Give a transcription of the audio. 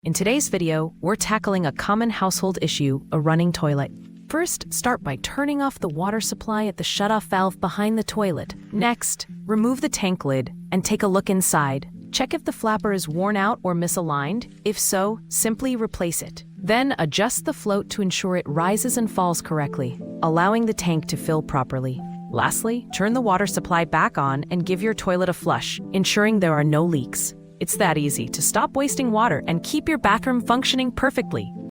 In today's video, we're tackling a common household issue, a running toilet. First, start by turning off the water supply at the shutoff valve behind the toilet. Next, remove the tank lid and take a look inside. Check if the flapper is worn out or misaligned. If so, simply replace it. Then adjust the float to ensure it rises and falls correctly, allowing the tank to fill properly. Lastly, turn the water supply back on and give your toilet a flush, ensuring there are no leaks. It's that easy to stop wasting water and keep your bathroom functioning perfectly.